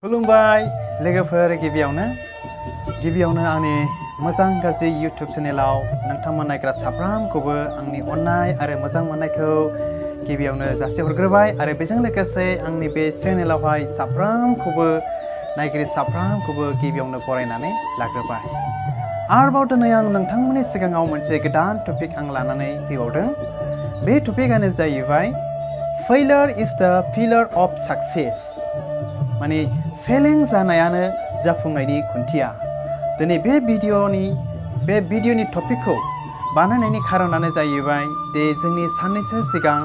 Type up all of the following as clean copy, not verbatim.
खुलुमबाय लोगोफोर गिबियावनो आंनि मोजां गाज्रि YouTube चेनेलाव नोंथांमोन नायग्रा साफ्रोमखौबो आंनि अननाय आरो मोजां मोननायखौ गिबियावनो जासिहरग्रोबाय आरो बेजों लोगोसे आंनि बे चेनेलावहाय साफ्रोमखौबो नायगिरि साफ्रोमखौबो गिबियावनो बरायनानै लाग्रोबाय। आरोबाव दिनै आं नोंथांमोननि सिगाङाव मोनसे गोदान टपिक आं लानानै फैबावदों। बे टपिकआनो जाहैबाय failure is the pillar of success. माने फेलें जानायानो जाफुंनायनि खुन्थिया। दिनै बे भिडिअनि टपिकखौ बानायनायनि खारनानो जाहैबाय दे जोंनि साननैसो सिगां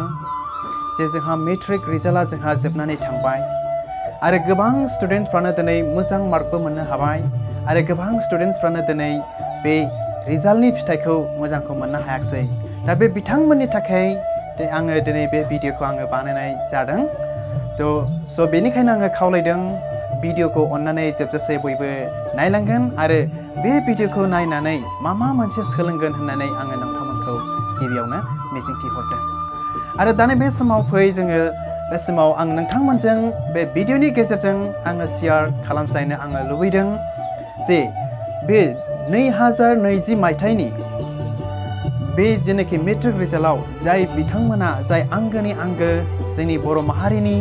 जे जोंहा मेट्रिक रिजाल्टआ जोंहा जोबनानै थांबाय आरो गोबां स्टुडेन्टफ्रानो दिनै मोजां मार्कबो मोननो हाबाय आरो गोबां स्टुडेन्टसफ्रानो दिनै बे रिजाल्टनि फिथाइखौ मोजांखौ मोननो हायाखिसै। दा बे बिथांमोननि थाखाय आङो दिनै बे भिडिअखौ आङो बानायनाय जादों। स' बेनिखायनो आङो खावलायदों भिडिअखौ अन्नानै जोबजासे बयबो नायलांगोन आरो बे भिडिअखौ नायनानै मा मोनसे सोलोंगोन होननानै आङो नोंथांमोनखौ गिबियावनो मिजिंथिहरदों। आरो दानि बे समाव बे समाव आं नोंथांमोनजों बे भिडिअनि गेजेरजों आङो शेयार खालामज्लायनो आङो लुबैदों जे बे 2020 मायथाइनि बे जेनाखि मेट्रिक रिजाल्टआव जाय बिथांमोना जाय आंगोनि आंगो जोंनि बर' माहारिनि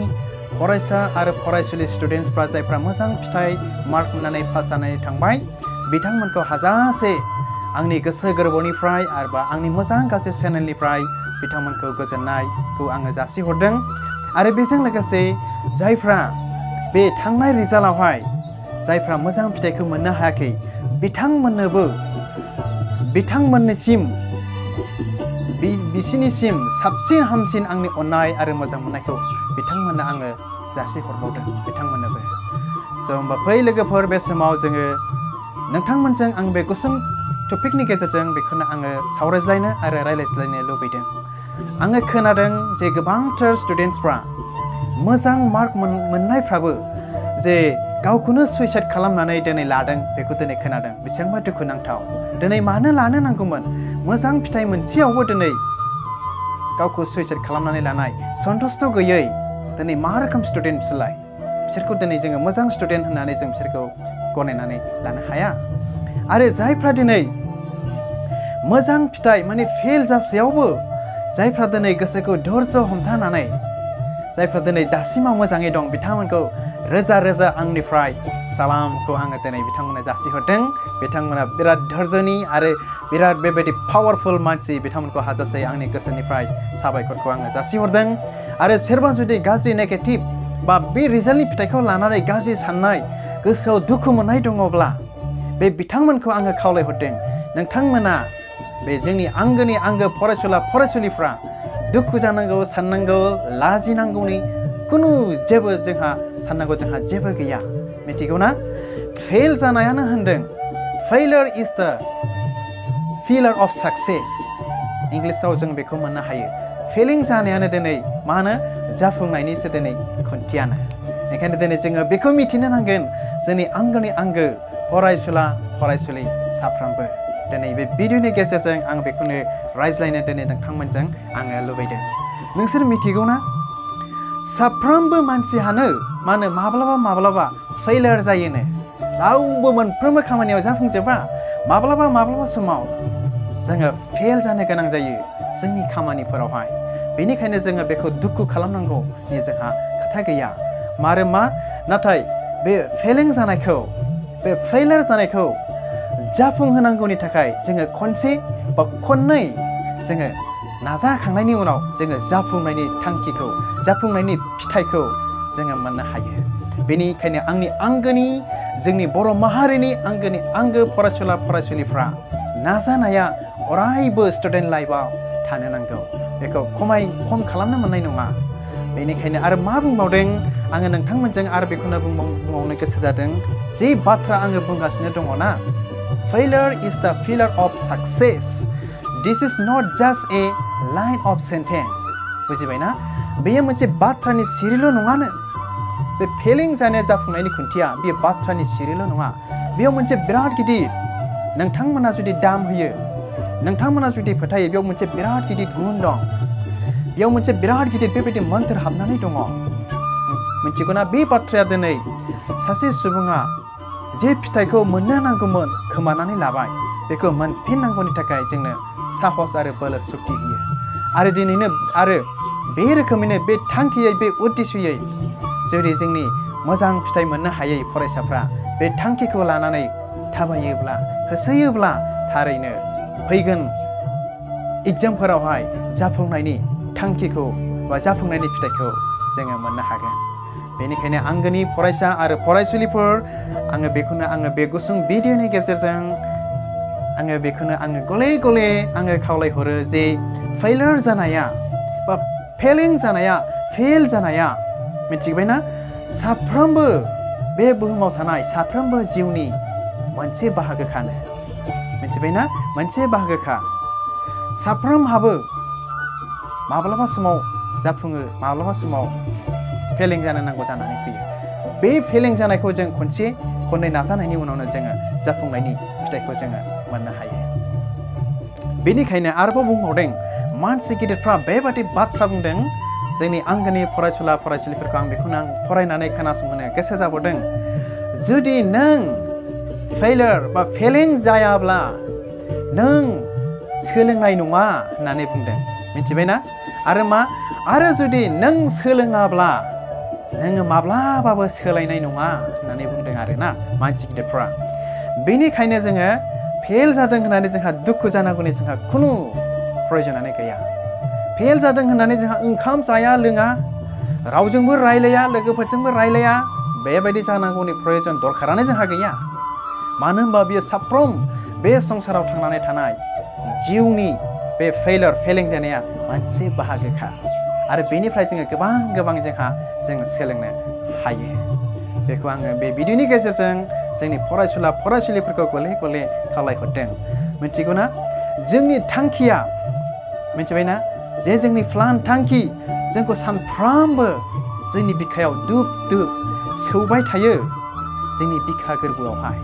फरायसा आरो फरायसुलि स्टुडेन्टसफ्रा जायफ्रा मोजां फिथाइ मार्क मोननानै पास जानानै थांबाय बिथांमोनखौ हाजासे आंनि गोसो गोरबोनिफ्राय आरोबा आंनि मोजां गाज्रि चेनेलनिफ्राय बिथांमोनखौ गोजोननायखौ आङो जासिहरदों। आरो बेजों लोगोसे जायफ्रा बे थांनाय रिजाल्टआवहाय जायफ्रा मोजां फिथाइखौ मोननो हायाखै बिसिनिसिम साबसिन हामसिन आंनि अननाय आरो मोजां मोननायखौ बिथांमोननो आङो जासिहरबावदों बिथांमोननोबो। स' होमबा फै लोगोफोर बे समाव जोङो नोंथांमोनजों आं बे गुसुं टपिकनि गेजेरजों बेखौनो आङो सावरायज्लायनो आरो रायज्लायज्लायनो लुबैदों। आङो खोनादों जे गोबांथार स्टुडेन्टसफ्रा मोजां मार्क मोननायफ्राबो जे गावखौनो सुइसाइड खालामनानै दिनै लादों बेखौ दिनै खोनादों। बेसेबांबा दुखुनांथाव। दिनै मानो लानो नांगौमोन? मोजां फिथाइ मोनसेयावबो दिनै गावखौ सुइसाइड खालामनानै लानाय सन्तुष्ट गैयै दिनै मा रोखोम स्टुडेन्ट बिसोरखौ दिनै जोङो मोजां स्टुडेन्ट होननानै जों बिसोरखौ गनायनानै लानो हाया। आरो जायफ्रा दिनै मोजां फिथाइ माने फेल जासेयावबो जायफ्रा दिनै गोसोखौ धैर्य हमथानानै जायफ्रा दिनै दासिमाव मोजाङै दं बिथांमोनखौ रोजा रोजा आंनिफ्राय सालामखौ आङो दिनै बिथांमोननो जासिहरदों। बिथांमोना बिराद धैर्यनि आरो बिराद बेबायदि पावारफुल मानसि बिथांमोनखौ हाजासे आंनि गोसोनिफ्राय साबायखरखौ आङो जासिहरदों। आरो सोरबा जुदि गाज्रि नेगेटिभ बा बे रिजाल्टनि फिथाइखौ लानानै गाज्रि साननाय गोसोआव दुखु मोननाय दङब्ला बे बिथांमोनखौ आङो खावलायहरदों नोंथांमोना बे जोंनि आंगोनि आंगो फरायसुलिफ्रा दुखु जानांगौ साननांगौ लाजिनांगौनि खुनु जेबो साननांगौ जोंहा जेबो गैया। मिथिगौ ना? फेल जानायानो होनदों failure is the pillar of success. इंलिसाव जों बेखौ मोननो हायो। फेलिं जानायानो दिनै मा होनो जाफुंनायनिसो दिनै खुन्थियानो। बेखायनो दिनै जोङो बेखौ मिथिनो नांगोन जोंनि आंगोनि आंगो फरायसुलि साफ्रोमबो। दिनै बे भिडिअनि गेजेरजों आं बेखौनो रायज्लायनो दिनै नोंथांमोनजों आङो लुबैदों। नोंसोर मिथिगौ ना? साफ्रोमबो मानसियानो माब्लाबा फेलियर जायोनो। रावबो मोनफ्रोमबो खामानियाव जाफुंजोबा। माब्लाबा समाव जोङो फेल जानो गोनां जायो जोंनि खामानिफोरावहाय। बेनिखायनो जोङो बेखौ दुखु खालामनांगौनि जोंहा खोथा गैया। नाथाय बे फेलियर जानायखौ जाफुंहोनांगौनि थाखाय जोङो खनसे बा खननै जोङो नाजाखांनायनि उनाव जोङो जाफुंनायनि थांखिखौ जाफुंनायनि फिथाइखौ जोङो मोननो हायो। बेनिखायनो जोंनि बर' माहारिनि आंगोनि आंगो फरायसुलिफ्रा नाजानाया अरायबो स्टुडेन्ट लाइफआव थानो नांगौ। बेखौ खम खालामनो मोननाय नङा। बेनिखायनो आरो मा बुंबावदों आङो नोंथांमोनजों आरो बेखौनो बुंबावनो गोसो जादों जे बाथ्रा आङो बुंगासिनो दङ ना failure is the pillar of success. This is not just a line of sentence. बुजिबायना? बेयो मोनसे बाथ्रानि सिरिल' नङानो। बे फेलिं जानाया जाफुंनायनि खुन्थिया बेयो बाथ्रानि सिरिल' नङा। बेयाव मोनसे बिराद गिदिर नोंथांमोना जुदि दाम होयो नोंथांमोना जुदि फोथायो बेयाव मोनसे बिराद गिदिर गुन दं। बेयाव मोनसे बिराद गिदिर बेबायदि मोन्थोर हाबनानै दङ। मिथिगौना बे बाथ्राया दिनै सासे सुबुङा जे फिथाइखौ मोननो नांगौमोन खोमानानै लाबाय बेखौ मोनफिननांगौनि थाखाय जोंनो साहस आरो बोलो सक्ति होयो आरो दिनैनो आरो बे रोखोमैनो बे थांखियै बे उद्देश्ययै जुदि जोंनि मोजां फिथाइ मोननो हायै फरायसाफ्रा बे थांखिखौ लानानै थाबायोब्ला होसोयोब्ला थारैनो फैगोन एग्जामफोरावहाय जाफुंनायनि थांखिखौ बा जाफुंनायनि फिथाइखौ जोङो मोननो हागोन बेनिखायनो आंगोनि फरायसा आरो फरायसुलिफोर आङो बेखौनो आङो बे गुसुं भिडिअनि गेजेरजों आङो बेखौनो आङो गले गले आङो खावलायहरो जे फेइलार जानाया बा फेलिं जानाया फेल जानाया मिथिबायना साफ्रोमबो बे बुहुमाव थानाय साफ्रोमबो जिउनि मोनसे बाहागोखानो मिथिबायना मोनसे बाहागोखा साफ्रोमहाबो माब्लाबा समाव जाफुङो माब्लाबा समाव फेलें जानो नांगौ जानानै फैयो बे फेलें जानायखौ जों खनसे खननै नाजानायनि उनावनो जोङो जाफुंनायनि फिथाइखौ जोङो मोननो हायो बेनिखायनो आरोबाव बुंबावदों मानसि गिदिरफ्रा बेबादि बाथ्रा बुंदों जोंनि आंगोनि फरायसुला फरायसुलिफोरखौ आं बेखौनो आं फरायनानै खोनासंहोनो गोसो जाबावदों जुदि नों फेइलार बा फेलें जायाब्ला नों सोलोंनाय नङा होननानै बुंदों मिथिबायना आरो मा आरो जुदि नों सोलोङाब्ला नोङो माब्लाबाबो सोलायनाय नङा होननानै बुंदों आरोना मानसि गिदिरफ्रा बेनिखायनो जोङो फेल जादों होननानै जोंहा दुखु जानांगौनि जोंहा खुनु प्रयजनानो गैया फेल जादों होननानै जोंहा ओंखाम जाया लोङा रावजोंबो रायलाया लोगोफोरजोंबो रायलाया बेबायदि जानांगौनि प्रयजन दरखारानो जोंहा गैया मानो होनबा बियो साफ्रोम बे संसाराव थांनानै थानाय जिउनि बे फेलें जानाया मोनसे बाहागोखा आरो बेनिफ्राय जोङो गोबां जों सोलोंनो हायो बेखौ आङो बे भिडिअनि गेजेरजों जोंनि फरायसुला फरायसुलिफोरखौ गले गले खावलायहरदों मिथिगौना जोंनि थांखिया मिथिबायना जे जोंनि प्लान थांखि जोंखौ सानफ्रामबो जोंनि बिखायाव दुब दुब सौबाय थायो जोंनि बिखा गोरबोआवहाय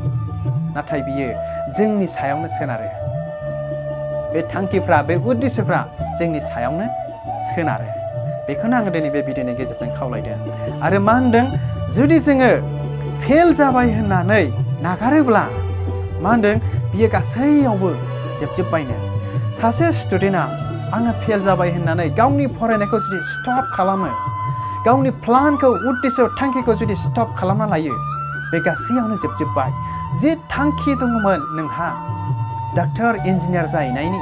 नाथाय बियो जोंनि सायावनो सोनारो बे थांखिफ्रा बे उद्देश्यफ्रा जोंनि सायावनो सोनारो बेखौनो आङो दिनै बे भिडिअनि गेजेरजों खावलायदों आरो मा होनदों जुदि जोङो फेल जाबाय होननानै नागारोब्ला मा होनदों बियो गासैयावबो जोबजोब्बायनो सासे स्टुडेन्टआ आङो फेल जाबाय होननानै गावनि फरायनायखौ जुदि स्टप खालामो गावनि प्लानखौ उद्देश्य थांखिखौ जुदि स्टप खालामना लायो बे गासैयावनो जोबजोब्बाय जे थांखि दङमोन नोंहा डाक्टर इन्जिनियार जाहैनायनि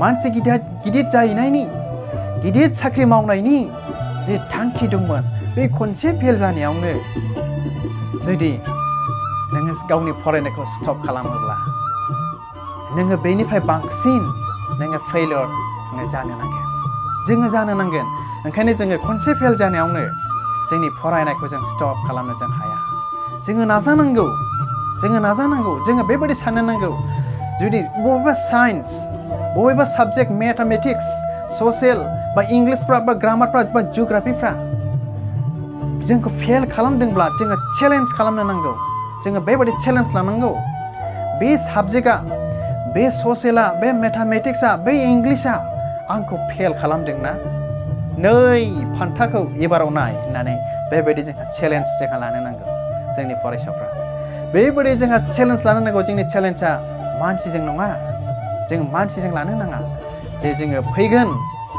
मानसि गिदिर जाहैनायनि गिदिर साख्रि मावनायनि जे थांखि दंमोन बे खनसे फेल जानायावनो जुदि नोङो गावनि फरायनायखौ स्टप खालामोब्ला नोङो बेनिफ्राय बांसिन नोङो फेइलियर जानो नांगोन जोङो जानो नांगोन ओंखायनो जोङो खनसे फेल जानायावनो जोंनि फरायनायखौ जों स्टप खालामनो जों हाया जोङो नाजानांगौ जोङो बेबायदि साननो नांगौ जुदि बबेबा साइन्स बबेबा साबजेक्ट मेथामेटिक्स ससियेल बा इंलिसफ्रा बा ग्रामारफ्रा बा जिअग्राफिफ्रा जोंखौ फेल खालामदोंब्ला जोङो चेलेन्ज खालामनो नांगौ जोङो बेबायदि चेलेन्ज लानांगौ बे साबजेक्टआ बे ससियेला बे मेथामेटिक्सआ बे इंलिसआ आंखौ फेल खालामदोंना 2 फान्थाखौ एबाराव नाय होननानै बेबायदि जोंहा चेलेन्ज जोंहा लानो नांगौ जोंनि फरायसाफ्रा बेबायदि जोंहा चेलेन्ज लानो नांगौ जोंनि चेलेन्जआ मानसिजों नङा जों मानसिजों लानो नाङा जे जोङो फैगोन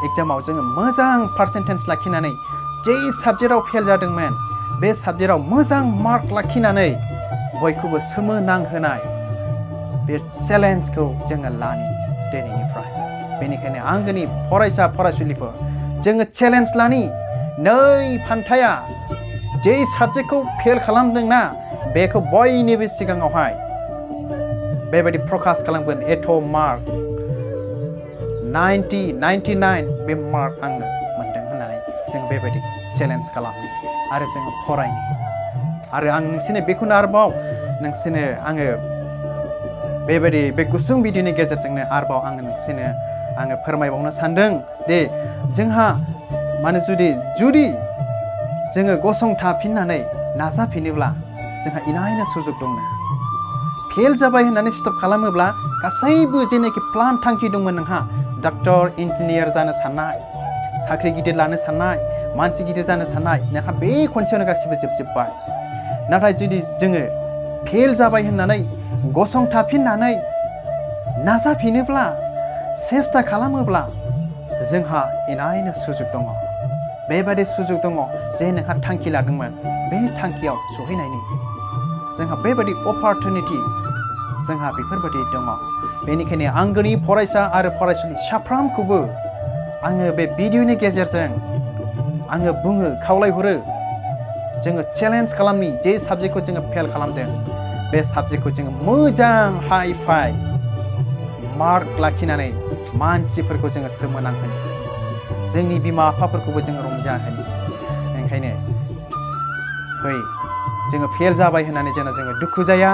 एग्जामाव जोङो मोजां पार्सेन्टेज लाखिनानै जे साबजेक्टआव फेल जादोंमोन बे साबजेक्टआव मोजां मार्क लाखिनानै बयखौबो सोमोनांहोनाय बे चेलेन्जखौ जोङो लानि दिनैनिफ्राय बेनिखायनो आंगोनि फरायसा फरायसुलिफोर जोङो चेलेन्ज लानि 2 फान्थाया जे साबजेक्टखौ फेल खालामदोंना बेखौ बयनिबो सिगाङावहाय बेबायदि प्रकाश खालामगोन एथ' मार्क 90, 99 बे मार्क आंनो मोनदों होननानै जों बेबायदि चेलेन्ज खालामनि आरो जों फरायनि आरो आं नोंसोरनो बेखौनो आरोबाव नोंसोरनो आङो बेबायदि बे गुसुं भिडिअनि गेजेरजोंनो आरोबाव आङो नोंसोरनो आङो फोरमायबावनो सानदों दे जोंहा माने जुदि जोङो गसंथाफिननानै नाजाफिनोब्ला जोंहा इनायनो सुजुग दङ फेल जाबाय होननानै स्टप खालामोब्ला गासैबो जेनाखि प्लान थांखि दंमोन नोंहा डक्टर इन्जिनियार जानो साननाय साख्रि गिदिर लानो साननाय मानसि गिदिर जानो साननाय नोंहा बे खनसेयावनो गासिबो जोबजोब्बाय नाथाय जुदि जोङो फेल जाबाय होननानै गसंथाफिननानै नाजाफिनोब्ला सेस्था खालामोब्ला जोंहा इनायनो सुजुग दङ बेबादि सुजुग दङ जे नोंहा थांखि लादोंमोन बे थांखियाव सहैनायनि जोंहा बेबादि अपरचुनिटि जोंहा बेफोरबादि दङ बेनिखायनो आंगोनि फरायसा आरो फरायसुलि साफ्रोमखौबो आङो बे भिडिअनि गेजेरजों आङो बुङो खावलायहरो जोङो चेलेन्ज खालामनि जे साबजेक्टखौ जोङो फेल खालामदों बे साबजेक्टखौ जोङो मोजां हाइ फाइ मार्क लाखिनानै मानसिफोरखौ जोङो सोमोनांहोनो जोंनि बिमा बिफाफोरखौबो जोङो रंजाहोनो ओंखायनो फै जोङो फेल जाबाय होननानै जेन जोङो दुखु जाया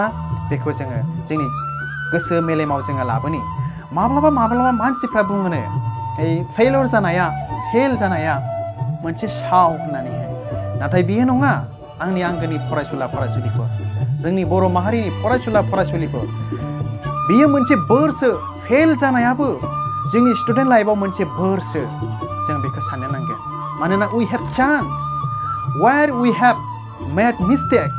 बेखौ जोङो जोंनि गोसो मेलेमाव जोङो लाबोनि माब्लाबा मानसिफ्रा बुङोनो फेल जानाया मोनसे साव होननानैहाय नाथाय बियो नङा आंनि आंगोनि फरायसुला फरायसुलिफोर जोंनि बर' माहारिनि फरायसुला फरायसुलिफोर बियो मोनसे बोरसो फेल जानायाबो जोंनि स्टुडेन्ट लाइफआव मोनसे बोरसो जों बेखौ साननो नांगोन मानोना we have chance where we have made mistake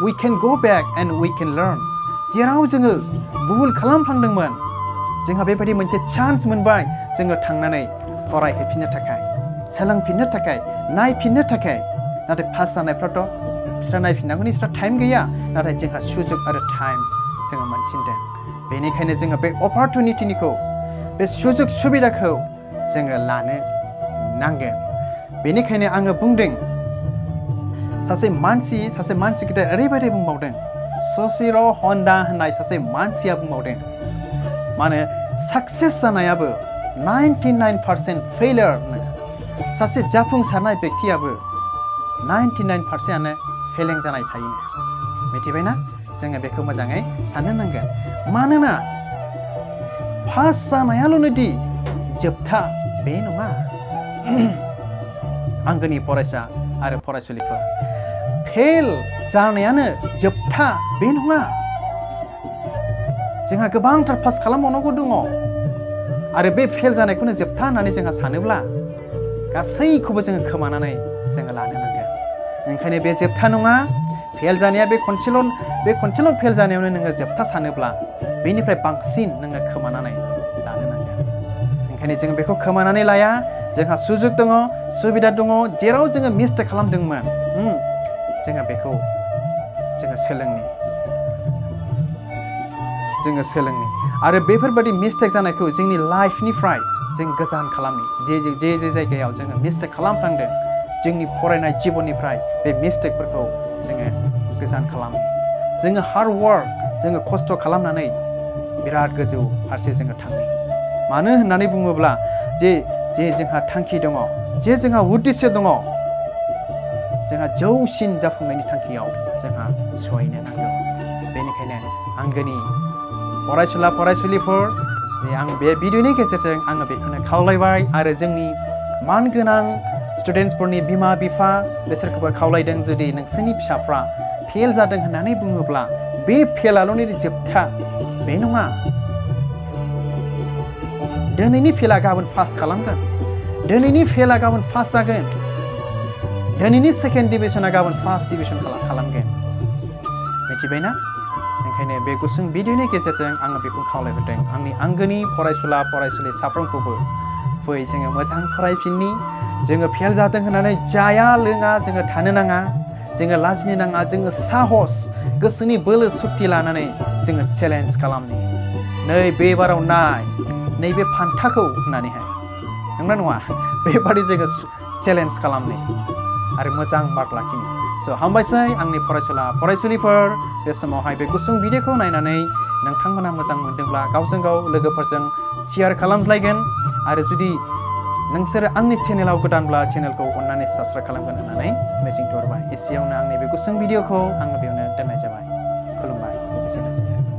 we can go back and we can learn जेराव जोङो भुल खालामफ्लांदोंमोन जोंहा बेबायदि मोनसे चान्स मोनबाय जोङो थांनानै फरायहैफिननो थाखाय सोलोंफिननो थाखाय नायफिननो थाखाय नाथाय पास जानायफ्राथ' बिस्रा नायफिननांगौनि बिस्रा टाइम गैया नाथाय जोंहा सुजुग आरो टाइम जोङो मोनसिनदों बेनिखायनो जोङो बे अपरचुनिटिखौ बे सुजुग सुबिदाखौ जोङो लानो नांगोन बेनिखायनो आङो बुंदों सासे मानसि गिदिर ओरैबायदि बुंबावदों ससिर' हन्डा होननाय सासे मानसिया बुंबावदों माने साक्सेस जानायाबो 99% फेलियरनो सासे जाफुंसारनाय बेक्तियाबो 99%आनो फेलें जानाय थायो मिथिबायना जोङो बेखौ मोजाङै साननो नांगोन मानोना पास जानायाल'नोदि जोबथा बे नङा आंगोनि फरायसा आरो फरायसुलिफोर फेल जानायानो जोबथा बे नङा जोंहा गोबांथार पास खालामबावनांगौ दङ आरो बे फेल जानायखौनो जोबथा होननानै जोंहा सानोब्ला गासैखौबो जोङो खोमानानै जोङो लानो नांगोन ओंखायनो बे जोबथा नङा फेल जानाया बे खनसेल' फेल जानायावनो नोङो जोबथा सानोब्ला बेनिफ्राय बांसिन नोङो खोमानानै लानो नांगोन ओंखायनो जों बेखौ खोमानानै लाया जोंहा सुजुग दङ सुबिदा दङ जेराव जोङो मिस्टेक खालामदोंमोन जोङो बेखौ जोङो सोलोंनि आरो बेफोरबायदि मिस्टेक जानायखौ जोंनि लाइफनिफ्राय जों गोजान खालामनि जे जायगायाव जोङो मिस्टेक खालामफ्लांदों जोंनि फरायनाय जिबननिफ्राय बे मिस्टेकफोरखौ जोङो गोजान खालामनि जोङो हार्ड वार्क जोङो खस्थ' खालामनानै बिराद गोजौ फारसे जोङो थाङो मानो होननानै बुङोब्ला जे जोंहा थांखि दङ जे जोंहा उद्देश्य दङ जोंहा जौसिन जाफुंनायनि थांखियाव जोंहा सहैनो नांगौ बेनिखायनो आंगोनि फरायसुला फरायसुलिफोर आं बे भिडिअनि गेजेरजों आङो बेखौनो खावलायबाय आरो जोंनि मानगोनां स्टुडेन्टसफोरनि बिमा बिफा बिसोरखौबो खावलायदों जुदि नोंसोरनि फिसाफ्रा फेल जादों होननानै बुङोब्ला बे फेलाल'नि जोबथा बे नङा दिनैनि फेला गाबोन पास खालामगोन दिनैनि फेला गाबोन पास जागोन दिनैनि सेकेन्ड डिभिजना गाबोन फार्स्ट डिभिजन खालामगोन मिथिबायना ओंखायनो बे गुसुं भिडिअनि गेजेरजों आङो बेखौ खावलायहरदों आंनि आंगोनि फरायसुला फरायसुलि साफ्रोमखौबो फै जोङो मोजां फरायफिननि जोङो फेल जादों होननानै जाया लोङा जोङो थानो नाङा जोङो लाजिनो नाङा जोङो साहस गोसोनि बोलो सक्ति लानानै जोङो चेलेन्ज खालामनि नै बे बाराव नाय नैबे फान्थाखौ होननानैहाय नंगौना नङा बेबादि जोङो चेलेन्ज खालामनि आरो मोजां मार्क लाखिनि हामबायसै आंनि फरायसुला फरायसुलिफोर बे समावहाय बे गुसुं भिडिअखौ नायनानै नोंथांमोना मोजां मोनदोंब्ला गावजों गाव लोगोफोरजों शेयार खालामज्लायगोन आरो जुदि नोंसोरो आंनि चेनेलाव गोदानब्ला चेनेलखौ अननानै साबस्क्राइब खालामगोन होननानै मिजिंथिहरबाय एसेयावनो आंनि बे गुसुं भिडिअखौ आङो बेयावनो दोननाय जाबाय खुलुमबाय एसेनोसै